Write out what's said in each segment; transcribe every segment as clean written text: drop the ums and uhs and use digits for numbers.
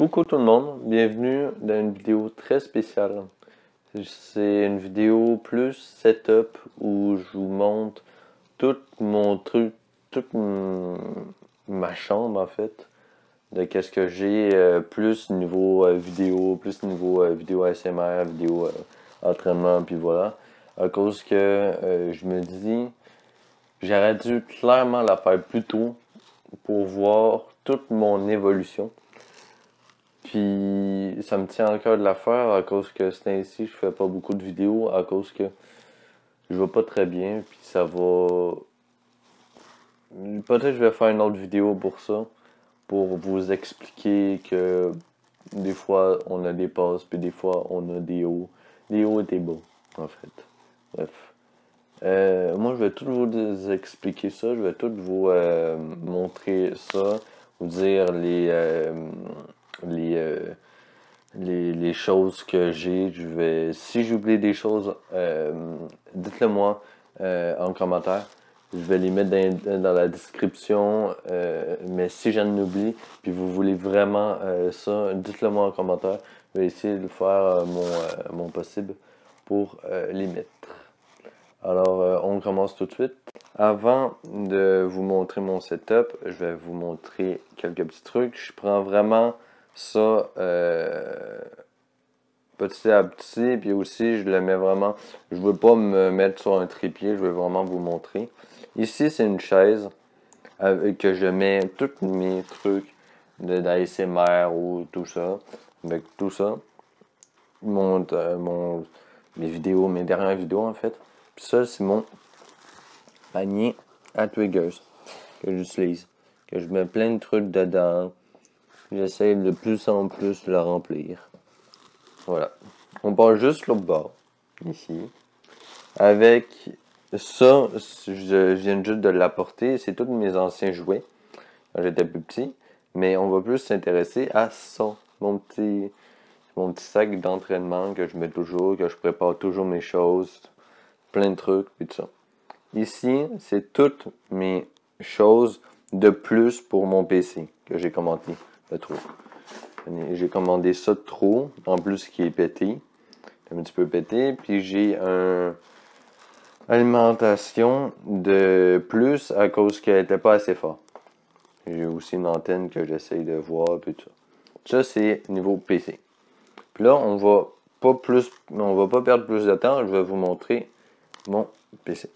Coucou tout le monde, bienvenue dans une vidéo très spéciale. C'est une vidéo plus setup où je vous montre tout mon truc, ma chambre en fait, de qu'est-ce que j'ai plus niveau vidéo, plus niveau vidéo ASMR, vidéo entraînement, puis voilà. À cause que je me dis, j'aurais dû clairement la faire plus tôt pour voir toute mon évolution. Puis ça me tient à cœur de la faire à cause que c'est ainsi, je fais pas beaucoup de vidéos à cause que je vais pas très bien, puis ça va. Peut-être que je vais faire une autre vidéo pour ça, pour vous expliquer que des fois on a des passes, puis des fois on a des hauts et des bas, en fait. Bref. Moi, je vais tout vous expliquer ça, je vais tout vous montrer ça, vous dire les, les choses que j'ai. Si j'oublie des choses, dites-le moi en commentaire. Je vais les mettre dans la description. Mais si j'en oublie, puis vous voulez vraiment ça, dites-le moi en commentaire. Je vais essayer de faire mon possible pour les mettre. Alors, on commence tout de suite. Avant de vous montrer mon setup, je vais vous montrer quelques petits trucs. Je prends vraiment ça petit à petit, puis aussi je le mets vraiment, je veux pas me mettre sur un trépied, je veux vraiment vous montrer. Ici, c'est une chaise que je mets tous mes trucs d'ASMR ou tout ça, avec tout ça. Mes vidéos, mes dernières vidéos en fait. Puis ça, c'est mon panier à triggers que j'utilise. Que je mets plein de trucs dedans. J'essaie de plus en plus de le remplir. Voilà. On part juste l'autre bord, ici. Avec ça, je viens juste de l'apporter. C'est tous mes anciens jouets quand j'étais plus petit. Mais on va plus s'intéresser à ça. Mon petit sac d'entraînement que je mets toujours, que je prépare toujours mes choses. Plein de trucs, puis tout ça. Ici, c'est toutes mes choses de plus pour mon PC que j'ai commandé de trop. J'ai commandé ça de trop, en plus qui est pété. Un petit peu pété. Puis j'ai une alimentation de plus à cause qu'elle n'était pas assez forte. J'ai aussi une antenne que j'essaye de voir, puis tout ça. Ça, c'est niveau PC. Puis là, on va pas perdre plus de temps. Je vais vous montrer mon PC.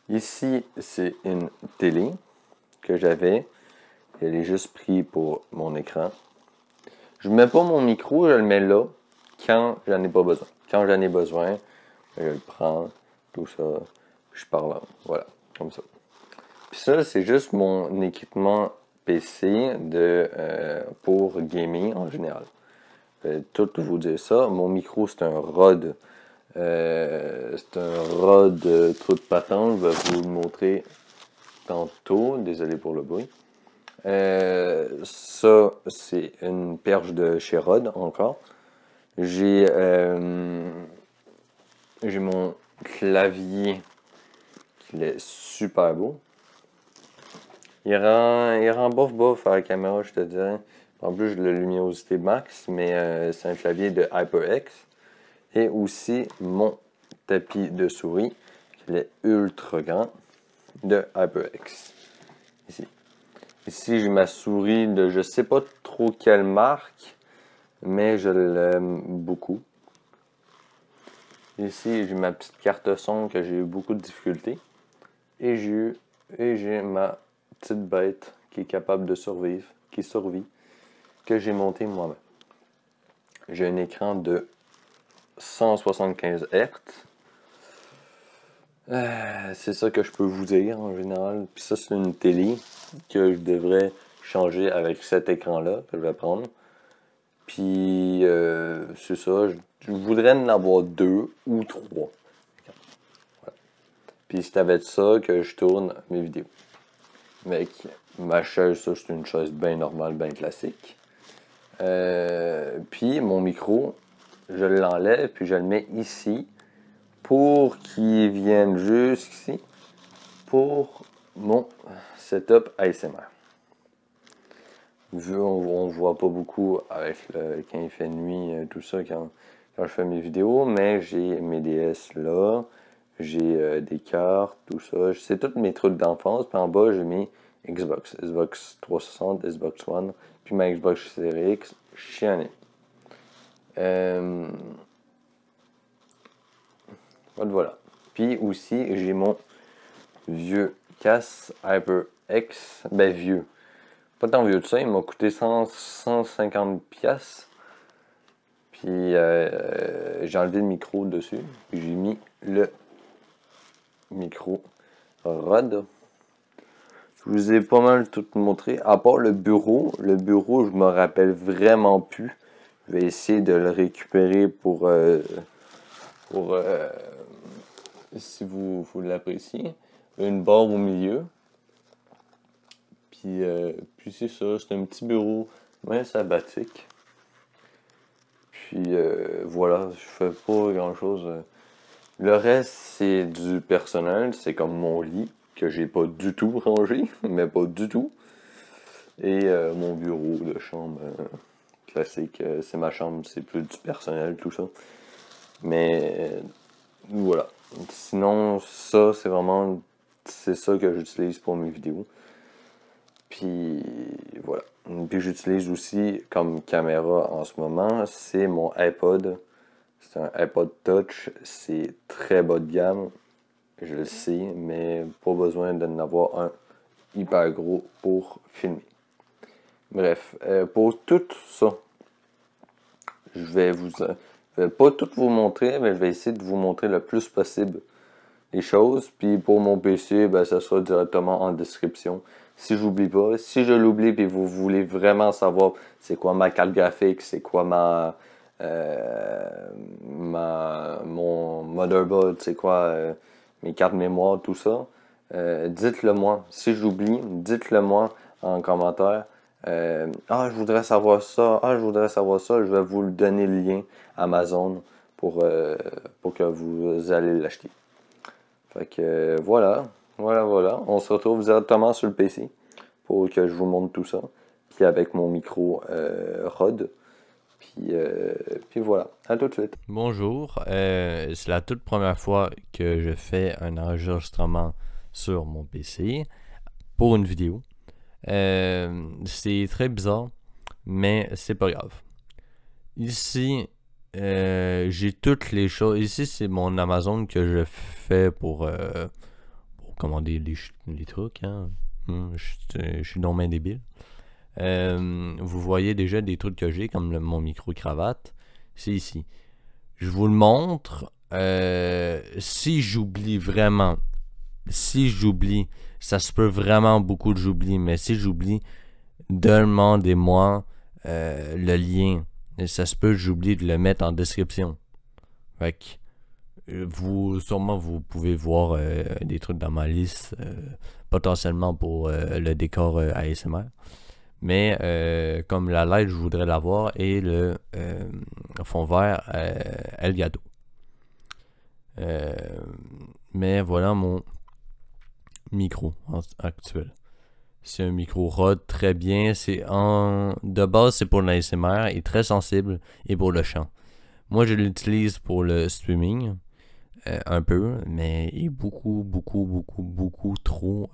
Ici, c'est une télé que j'avais. Elle est juste prise pour mon écran. Je ne mets pas mon micro, je le mets là quand j'en ai pas besoin. Quand j'en ai besoin, je le prends, tout ça, je parle, voilà, comme ça. Puis ça, c'est juste mon équipement PC pour gaming en général. Je vais tout vous dire ça. Mon micro, c'est un Rode. C'est un Rode trou de patente. Je vais vous le montrer tantôt. Désolé pour le bruit. Ça, c'est une perche de chez Rode encore. J'ai mon clavier qui est super beau. Il rend bof à la caméra, je te dirais. En plus, j'ai la luminosité max, mais c'est un clavier de HyperX. Et aussi mon tapis de souris, qui est ultra grand, de HyperX. Ici. Ici, j'ai ma souris de je sais pas trop quelle marque, mais je l'aime beaucoup. Ici, j'ai ma petite carte son que j'ai eu beaucoup de difficultés. Et j'ai ma petite bête qui est capable de survivre, qui survit, que j'ai monté moi-même. J'ai un écran de 175 Hz. C'est ça que je peux vous dire en général. Puis ça, c'est une télé que je devrais changer avec cet écran-là que je vais prendre. Puis c'est ça, je voudrais en avoir 2 ou 3. Voilà. Puis c'est avec ça que je tourne mes vidéos. Avec ma chaise, ça c'est une chaise bien normale, bien classique. Puis mon micro, je l'enlève puis je le mets ici pour qu'il vienne jusqu'ici pour mon setup ASMR. vu on voit pas beaucoup avec quand il fait nuit, tout ça, quand je fais mes vidéos, mais j'ai mes DS là, j'ai des cartes, tout ça. C'est tous mes trucs d'enfance. Puis en bas, j'ai mes Xbox 360, Xbox One, puis ma Xbox Series X. Chienné. Voilà. Puis aussi, j'ai mon vieux casque HyperX. Ben vieux. Pas tant vieux de ça, il m'a coûté 150$. Puis j'ai enlevé le micro dessus. Puis j'ai mis le micro Rode. Je vous ai pas mal tout montré. À part le bureau. Le bureau, je me rappelle vraiment plus. Je vais essayer de le récupérer pour si vous l'appréciez. Une barre au milieu. Puis c'est ça, c'est un petit bureau, mais sabbatique. Puis voilà, je fais pas grand chose. Le reste, c'est du personnel, c'est comme mon lit, que j'ai pas du tout rangé, mais pas du tout. Et mon bureau de chambre classique, c'est ma chambre, c'est plus du personnel, tout ça. Mais voilà. Sinon, ça, c'est ça que j'utilise pour mes vidéos. Puis voilà. Puis j'utilise aussi comme caméra en ce moment, c'est mon iPod. C'est un iPod Touch, c'est très bas de gamme, je le sais, mais pas besoin d'en avoir un hyper gros pour filmer. Bref, pour tout ça, je vais pas tout vous montrer, mais je vais essayer de vous montrer le plus possible les choses. Puis pour mon PC, ben, ça sera directement en description. Si j'oublie pas, si je l'oublie puis vous voulez vraiment savoir c'est quoi ma carte graphique, c'est quoi mon motherboard, c'est quoi mes cartes mémoire, tout ça, dites-le moi. Si j'oublie, dites-le moi en commentaire. Je voudrais savoir ça, je voudrais savoir ça, je vais vous le donner le lien Amazon pour que vous allez l'acheter. Fait que voilà. On se retrouve directement sur le PC pour que je vous montre tout ça. Puis avec mon micro Rode. Puis voilà. À tout de suite. Bonjour. C'est la toute première fois que je fais un enregistrement sur mon PC pour une vidéo. C'est très bizarre, mais c'est pas grave. Ici, j'ai toutes les choses. Ici, c'est mon Amazon que je fais pour commander les trucs. Hein. Je suis donc bien débile. Vous voyez déjà des trucs que j'ai, comme mon micro-cravate. C'est ici. Je vous le montre. Si j'oublie vraiment, ça se peut vraiment beaucoup que j'oublie, mais si j'oublie, demandez-moi le lien. Et ça se peut que j'oublie de le mettre en description. Fait que sûrement vous pouvez voir des trucs dans ma liste, potentiellement pour le décor ASMR. Mais comme la light, je voudrais l'avoir, et le fond vert Elgato. Mais voilà mon micro actuel. C'est un micro Rode très bien. De base, c'est pour l'ASMR et très sensible, et pour le chant. Moi, je l'utilise pour le streaming, un peu, mais il est beaucoup trop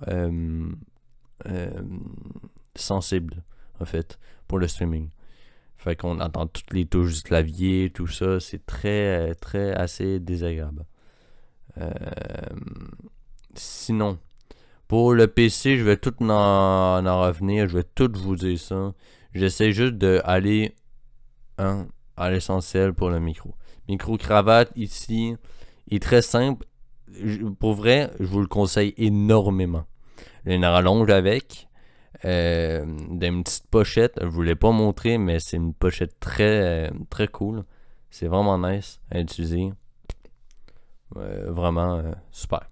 sensible, en fait, pour le streaming. Fait qu'on entend toutes les touches du clavier, tout ça. C'est très assez désagréable. Sinon, pour le PC, je vais tout en revenir. Je vais tout vous dire ça. J'essaie juste d'aller à l'essentiel pour le micro. Micro-cravate ici est très simple. Pour vrai, je vous le conseille énormément. Une rallonge avec. D'une petite pochette. Je ne vous l'ai pas montré, mais c'est une pochette très cool. C'est vraiment nice à utiliser. Vraiment super.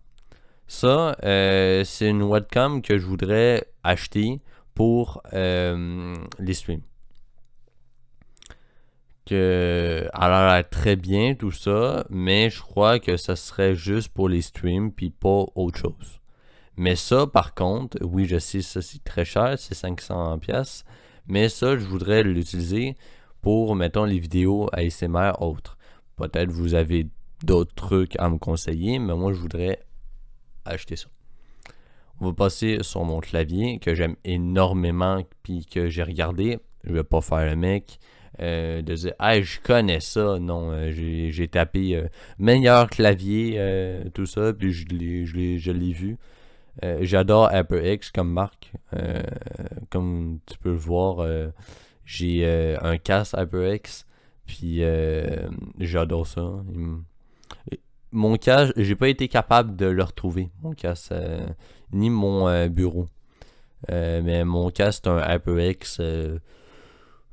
Ça, c'est une webcam que je voudrais acheter pour les streams. Elle a l'air très bien, tout ça, mais je crois que ça serait juste pour les streams, puis pas autre chose. Mais ça, par contre, oui, je sais, ça c'est très cher, c'est 500$, Mais ça, je voudrais l'utiliser pour, mettons, les vidéos ASMR autres. Peut-être vous avez d'autres trucs à me conseiller, mais moi, je voudrais acheter ça. On va passer sur mon clavier que j'aime énormément puis que j'ai regardé. Je vais pas faire le mec de dire hey, je connais ça. Non, j'ai tapé meilleur clavier, tout ça, puis je l'ai vu. J'adore HyperX comme marque. Comme tu peux le voir, j'ai un casque HyperX, puis j'adore ça. Mon casque, j'ai pas été capable de le retrouver, mon casque, ni mon bureau. Mais mon casque, c'est un HyperX.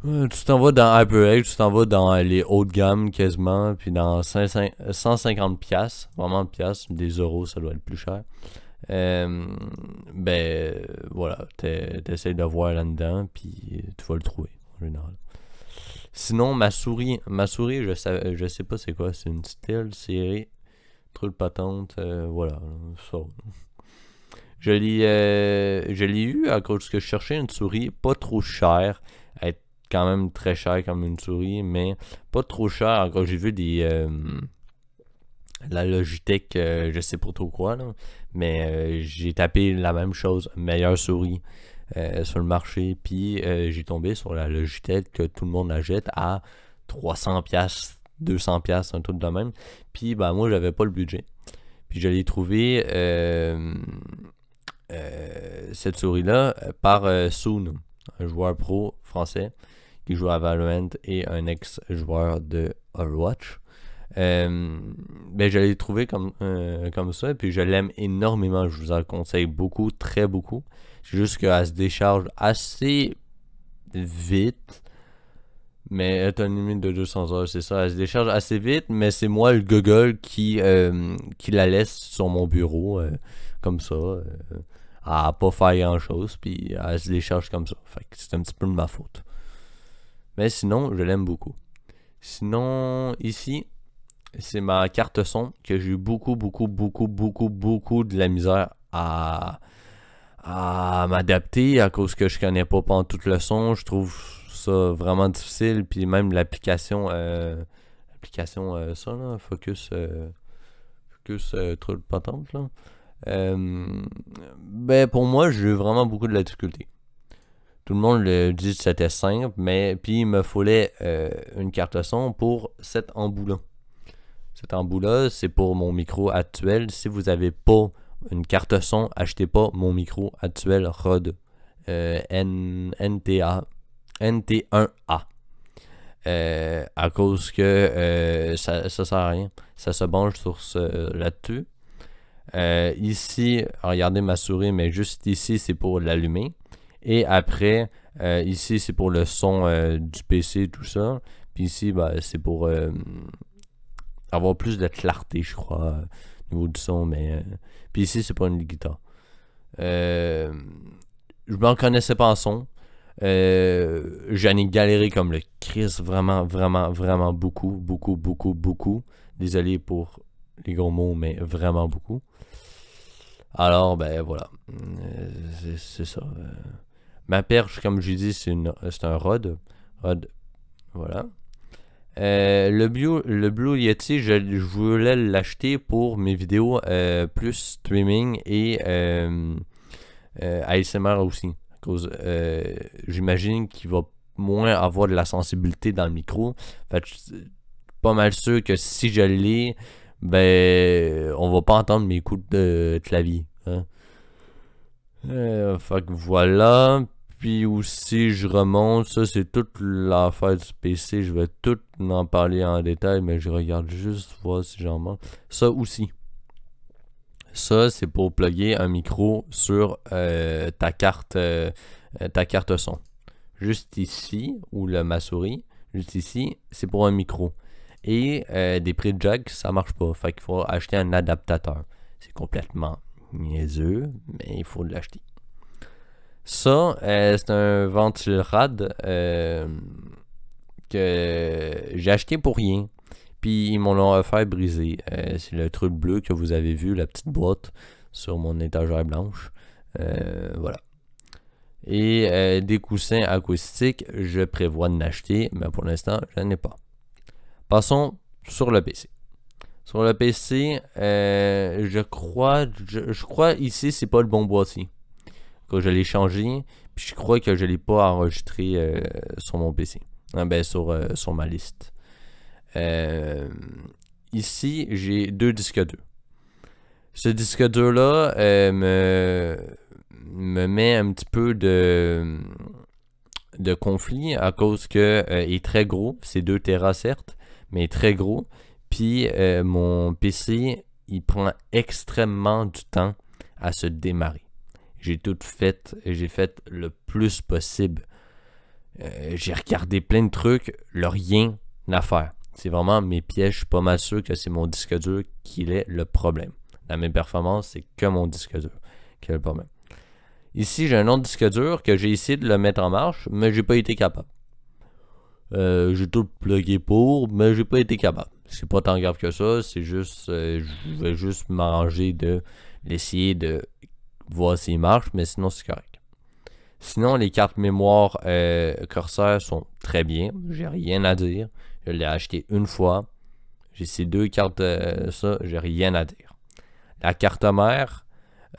Tu t'en vas dans HyperX, tu t'en vas dans les haut de gamme quasiment, puis dans 150$, vraiment piastres, des euros, ça doit être plus cher. Ben voilà, t'essayes de voir là-dedans, puis tu vas le trouver en général. Sinon, ma souris, je sais pas c'est quoi, c'est une style série, truc patente, voilà, ça. Je l'ai eu à cause que je cherchais une souris pas trop chère, être quand même très chère comme une souris, mais pas trop chère. Encore j'ai vu la Logitech, je sais pas trop quoi, là, mais j'ai tapé la même chose, meilleure souris sur le marché, puis j'ai tombé sur la Logitech que tout le monde achète à 300$, 200$, un truc de même. Puis ben moi j'avais pas le budget. Puis je l'ai trouvé cette souris-là par Soon, un joueur pro français qui joue à Valorant et un ex-joueur de Overwatch. Ben je l'ai trouvé comme ça, puis je l'aime énormément, je vous en conseille beaucoup, très beaucoup. C'est juste qu'elle se décharge assez vite, mais elle a une limite de 200 heures, c'est ça, elle se décharge assez vite, mais c'est moi le gogol qui la laisse sur mon bureau, comme ça, à pas faire grand chose, puis elle se décharge comme ça, fait que c'est un petit peu de ma faute. Mais sinon, je l'aime beaucoup. Sinon, ici, c'est ma carte son que j'ai eu beaucoup de la misère à m'adapter à cause que je connais pas tout le son. Je trouve ça vraiment difficile. Puis même l'application ça là, Focus trop de patente là. Ben pour moi j'ai eu vraiment beaucoup de la difficulté. Tout le monde le dit que c'était simple, mais puis il me fallait une carte son pour cet embout là. Cet embout-là, c'est pour mon micro actuel. Si vous n'avez pas une carte son, achetez pas mon micro actuel Rode NT1A. À cause que ça sert à rien. Ça se branche sur là-dessus. Ici, regardez ma souris, mais juste ici, c'est pour l'allumer. Et après, ici, c'est pour le son du PC, tout ça. Puis ici, ben, c'est pour avoir plus de clarté, je crois, au niveau du son, mais puis ici c'est pas une guitare. Je m'en connaissais pas en son. J'en ai galéré comme le Chris, vraiment beaucoup. Désolé pour les gros mots, mais vraiment beaucoup. Alors ben voilà, c'est ça. Ma perche, comme je dis, c'est un Rode, voilà. Le Blue Yeti, je voulais l'acheter pour mes vidéos plus streaming et ASMR aussi. À cause, j'imagine qu'il va moins avoir de la sensibilité dans le micro. Fait que je suis pas mal sûr que si je l'ai, ben on va pas entendre mes coups de clavier. Hein? Fait que voilà. Puis aussi, je remonte. Ça, c'est toute l'affaire du PC. Je vais tout en parler en détail, mais je regarde juste voir si j'en manque. Ça aussi. Ça, c'est pour plugger un micro sur ta carte son. Juste ici, ou ma souris, juste ici, c'est pour un micro. Et des prix de jack, ça marche pas. Fait qu'il faut acheter un adaptateur. C'est complètement niaiseux, mais il faut l'acheter. Ça, c'est un ventilrad que j'ai acheté pour rien. Puis ils m'ont offert brisé. C'est le truc bleu que vous avez vu, la petite boîte sur mon étagère blanche. Voilà. Et des coussins acoustiques, je prévois de l'acheter, mais pour l'instant, je n'en ai pas. Passons sur le PC. Sur le PC, je crois ici, c'est pas le bon boîtier. Que je l'ai changé, puis je crois que je l'ai pas enregistré sur mon PC. Sur ma liste. Ici, j'ai 2 disques durs. Ce disque dur-là me met un petit peu de conflit à cause que il est très gros. C'est 2 Tera certes, mais il est très gros. Puis mon PC, il prend extrêmement du temps à se démarrer. J'ai fait le plus possible. J'ai regardé plein de trucs, rien à faire. C'est vraiment mes pièges, je suis pas mal sûr que c'est mon disque dur qui est le problème. Dans mes performances, c'est que mon disque dur qui est le problème. Ici, j'ai un autre disque dur que j'ai essayé de le mettre en marche, mais j'ai pas été capable. J'ai tout plugué pour, mais j'ai pas été capable. C'est pas tant grave que ça, c'est juste, je vais juste m'arranger de l'essayer de voir s'il marche, mais sinon c'est correct. Sinon, les cartes mémoire Corsair sont très bien, j'ai rien à dire. Je l'ai acheté une fois. J'ai ces 2 cartes, ça, j'ai rien à dire. La carte mère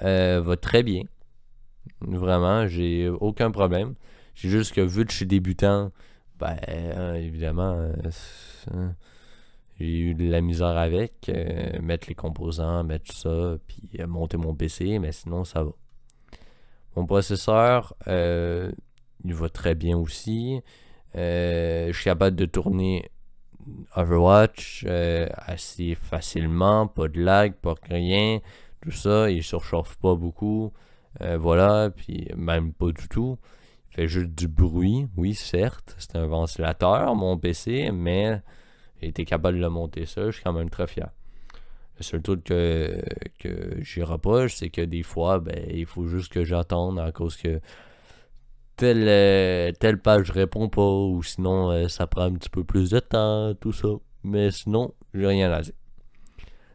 va très bien. Vraiment, j'ai aucun problème. C'est juste que vu que je suis débutant, évidemment, j'ai eu de la misère avec. Mettre les composants, mettre tout ça, puis monter mon PC, mais sinon ça va. Mon processeur, il va très bien aussi. Je suis capable de tourner Overwatch assez facilement, pas de lag, pas rien, tout ça, il surchauffe pas beaucoup, voilà, puis même pas du tout, il fait juste du bruit, oui certes, c'est un ventilateur mon PC, mais j'ai été capable de le monter ça, je suis quand même très fier. Le seul truc que j'y reproche, c'est que des fois, il faut juste que j'attende à cause que telle page répond pas, ou sinon ça prend un petit peu plus de temps, tout ça. Mais sinon, j'ai rien à dire.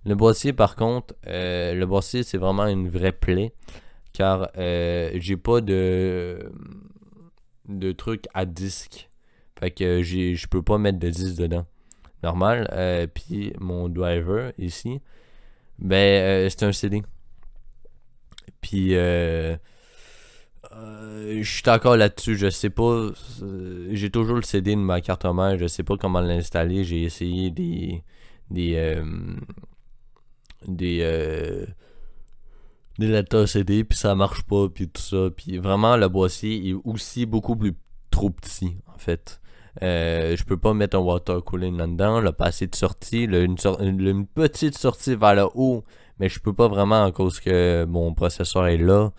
Le boîtier, par contre, le boîtier, c'est vraiment une vraie plaie, car j'ai pas de truc à disque. Fait que je peux pas mettre de disque dedans. Normal. Puis mon driver, ici, c'est un CD. Puis je suis encore là-dessus, je sais pas. J'ai toujours le CD de ma carte mère, je sais pas comment l'installer. J'ai essayé des lecteurs CD, puis ça marche pas, puis tout ça. Puis vraiment, le boîtier est aussi beaucoup plus trop petit, en fait. Je peux pas mettre un water cooling là-dedans, là, pas assez de sortie, une petite sortie vers le haut, mais je peux pas vraiment à cause que mon processeur est là.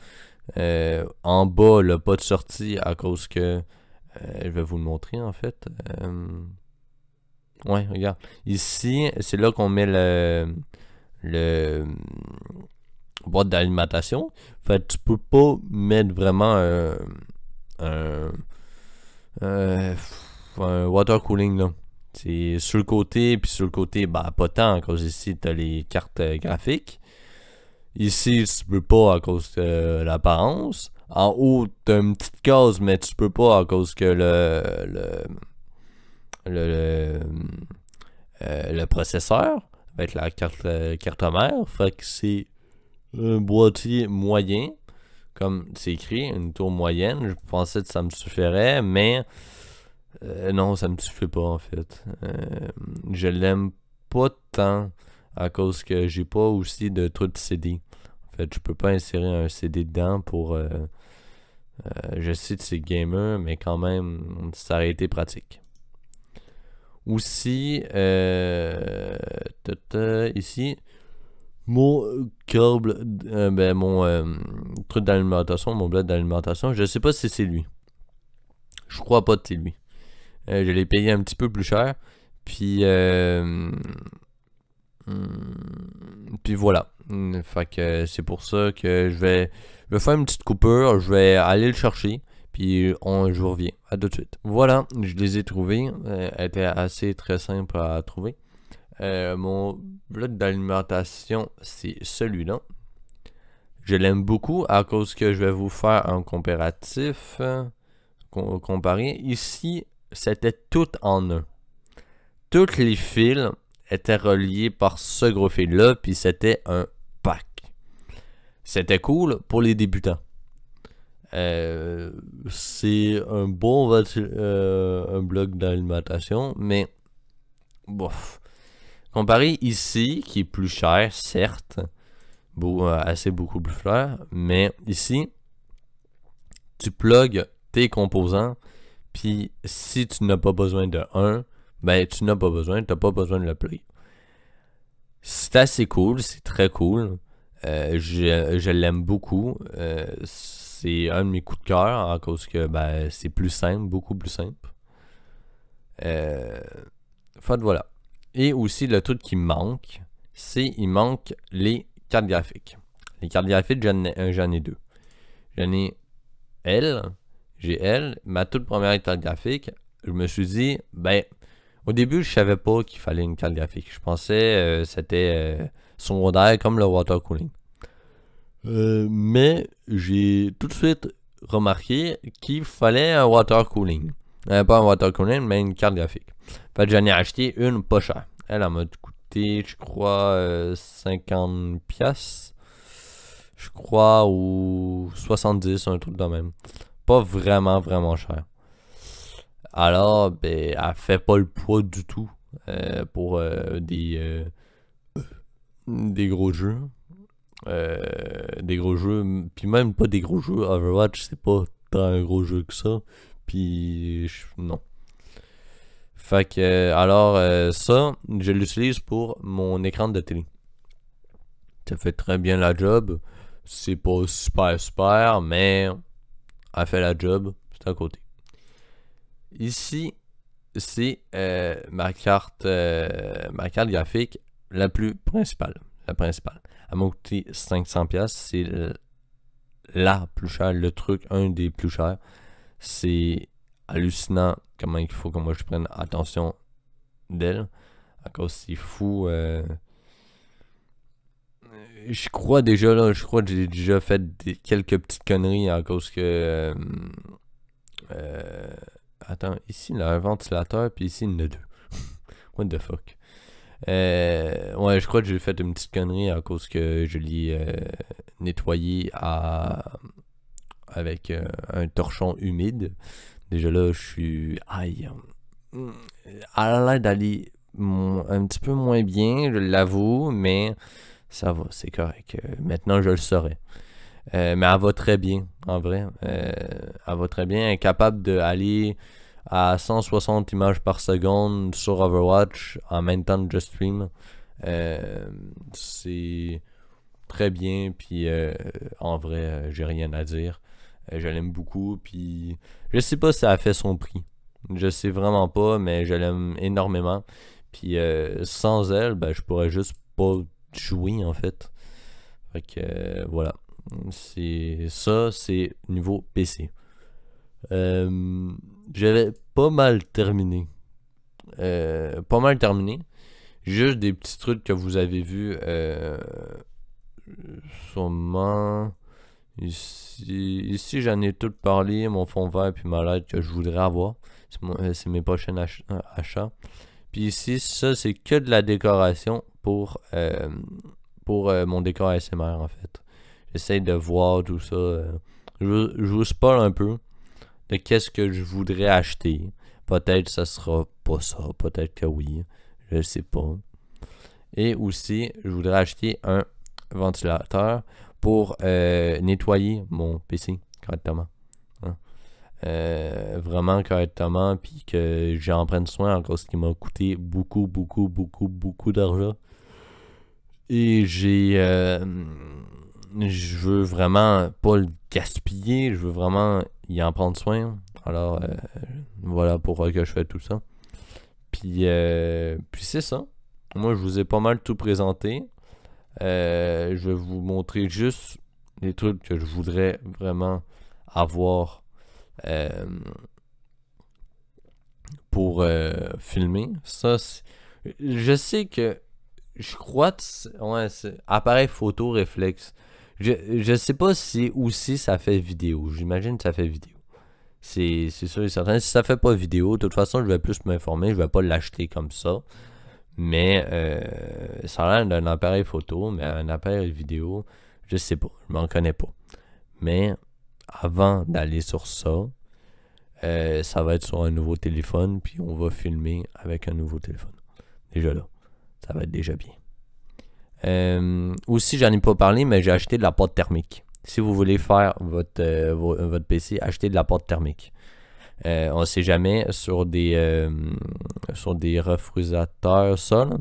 En bas, là, pas de sortie à cause que je vais vous le montrer en fait. Ouais, regarde. Ici, c'est là qu'on met le boîte d'alimentation. Fait tu peux pas mettre vraiment un water cooling là. C'est sur le côté, puis sur le côté, pas tant, à cause ici, t'as les cartes graphiques. Ici, tu peux pas à cause de l'apparence. En haut, t'as une petite case, mais tu peux pas à cause que le processeur avec la carte mère. Fait que c'est un boîtier moyen, comme c'est écrit, une tour moyenne. Je pensais que ça me suffirait, mais non, ça me suffit pas en fait. Je l'aime pas tant à cause que j'ai pas aussi de truc de CD. En fait, je peux pas insérer un CD dedans pour... je sais que c'est gamer, mais quand même, ça aurait été pratique. Aussi, ici, mon câble, mon truc d'alimentation, mon bled d'alimentation, je sais pas si c'est lui. Je crois pas que c'est lui. Je l'ai payé un petit peu plus cher. Puis voilà. Fait que c'est pour ça que je vais faire une petite coupure. Je vais aller le chercher. Puis je vous reviens. À tout de suite. Voilà, je les ai trouvés. Elle était assez très simple à trouver. Mon bloc d'alimentation, c'est celui-là. Je l'aime beaucoup à cause que je vais vous faire un comparatif. Comparé. Ici, c'était tout en un. Tous les fils étaient reliés par ce gros fil-là, puis c'était un pack. C'était cool pour les débutants. C'est un bon un bloc d'alimentation, mais bof. Comparé ici, qui est plus cher, certes, assez beaucoup plus cher, mais ici, tu plugues tes composants, puis si tu n'as pas besoin de un, ben tu n'as pas besoin, tu n'as pas besoin de le plugger. C'est assez cool, c'est très cool. Je l'aime beaucoup. C'est un de mes coups de cœur à cause que ben, c'est plus simple, beaucoup plus simple. Fait voilà. Et aussi le truc qui manque, il manque les cartes graphiques. Les cartes graphiques, j'en ai deux. J'en ai j'ai ma toute première carte graphique. Je me suis dit, ben, au début, je savais pas qu'il fallait une carte graphique. Je pensais c'était secondaire comme le water cooling. Mais j'ai tout de suite remarqué qu'il fallait un water cooling. Pas un water cooling, mais une carte graphique. Fait que j'en ai acheté une pas chère. Elle m'a coûté, je crois, 50 pièces. Je crois, ou 70, un truc de même. Pas vraiment, vraiment cher. Alors, ben, elle fait pas le poids du tout pour des gros jeux. Des gros jeux, puis même pas des gros jeux. Overwatch, c'est pas tant un gros jeu que ça. Puis, non. Fait que, alors, ça, je l'utilise pour mon écran de télé. Ça fait très bien la job. C'est pas super, mais elle fait la job. C'est à côté. Ici, c'est ma carte graphique la plus principale. La principale. Elle m'a coûté 500$. C'est la plus chère, le truc, un des plus chers. C'est hallucinant comment il faut que moi je prenne attention d'elle. À cause c'est fou. Je crois que j'ai déjà fait quelques petites conneries à cause que. Attends, ici il y a un ventilateur, puis ici il y en a deux. What the fuck? Ouais, je crois que j'ai fait une petite connerie à cause que je l'ai nettoyé avec un torchon humide. Déjà là, je suis. Aïe. Elle a l'air d'aller un petit peu moins bien, je l'avoue, mais ça va, c'est correct. Maintenant, je le saurai. Mais elle va très bien, en vrai. Elle va très bien. Elle est capable d'aller à 160 images par seconde sur Overwatch en même temps que je stream. C'est très bien, puis en vrai, j'ai rien à dire. Je l'aime beaucoup, puis je sais pas si ça a fait son prix. Je sais vraiment pas, mais je l'aime énormément. Puis sans elle, ben, je pourrais juste pas jouer, en fait. Fait que voilà. C'est niveau PC. J'avais pas mal terminé. Juste des petits trucs que vous avez vus sûrement. Ici j'en ai tout parlé, mon fond vert puis ma lettre que je voudrais avoir. C'est mes prochains achats. Puis ici, ça c'est que de la décoration pour mon décor ASMR en fait. J'essaie de voir tout ça. Je vous spoil un peu de qu'est-ce que je voudrais acheter. Peut-être ça sera pas ça, peut-être que oui. Je sais pas. Et aussi, je voudrais acheter un ventilateur pour nettoyer mon PC correctement. Hein? Vraiment correctement, puis que j'en prenne soin encore, ce qui m'a coûté beaucoup d'argent. Et je veux vraiment pas le gaspiller, je veux vraiment y en prendre soin. Alors, voilà pourquoi que je fais tout ça. Puis c'est ça. Moi, je vous ai pas mal tout présenté. Je vais vous montrer juste les trucs que je voudrais vraiment avoir pour filmer. Ça, je sais que je crois que c'est appareil photo réflexe. Je sais pas si aussi ça fait vidéo. J'imagine que ça fait vidéo. C'est sûr et certain. Si ça fait pas vidéo, de toute façon, je vais plus m'informer. Je vais pas l'acheter comme ça. Mais ça a l'air d'un appareil photo, mais un appareil vidéo, je sais pas. Je m'en connais pas. Mais avant d'aller sur ça, ça va être sur un nouveau téléphone, puis on va filmer avec un nouveau téléphone. Déjà là, ça va être déjà bien. Aussi, j'en ai pas parlé, mais j'ai acheté de la pâte thermique. Si vous voulez faire votre PC, achetez de la pâte thermique. On ne sait jamais sur des refroidisseurs, ça, là,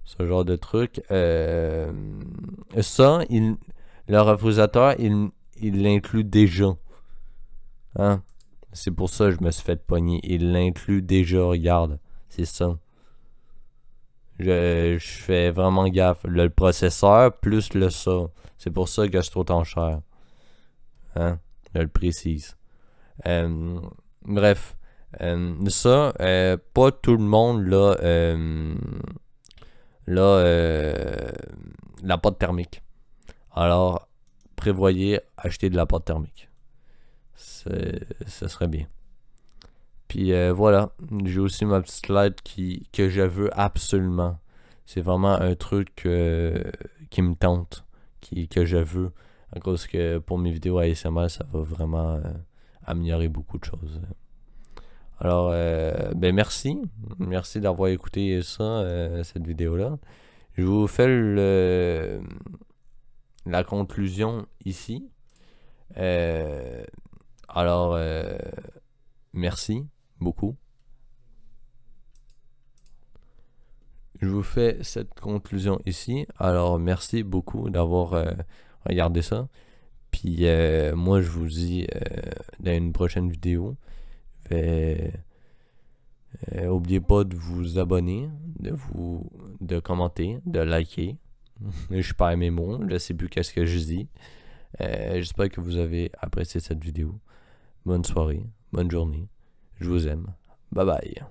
ce genre de truc. Le refroidisseur, il l'inclut déjà. Hein? C'est pour ça que je me suis fait pogner. Il l'inclut déjà, regarde. C'est ça. Je fais vraiment gaffe. Le processeur plus le ça. C'est pour ça que c'est autant cher. Hein? Je le précise. Bref. Ça, pas tout le monde la pâte thermique. Alors, prévoyez acheter de la pâte thermique. Ce serait bien. Puis voilà, j'ai aussi ma petite slide que je veux absolument. C'est vraiment un truc qui me tente, que je veux. À cause que pour mes vidéos ASMR, ça va vraiment améliorer beaucoup de choses. Alors, ben merci. Merci d'avoir écouté ça, cette vidéo-là. Je vous fais la conclusion ici. Alors, merci beaucoup. Je vous fais cette conclusion ici. Alors, merci beaucoup d'avoir regardé ça. Puis, moi, je vous dis dans une prochaine vidéo. N'oubliez pas de vous abonner, de commenter, de liker. Je perds mes mots. Je ne sais plus qu'est-ce que je dis. J'espère que vous avez apprécié cette vidéo. Bonne soirée, bonne journée. Je vous aime. Bye bye.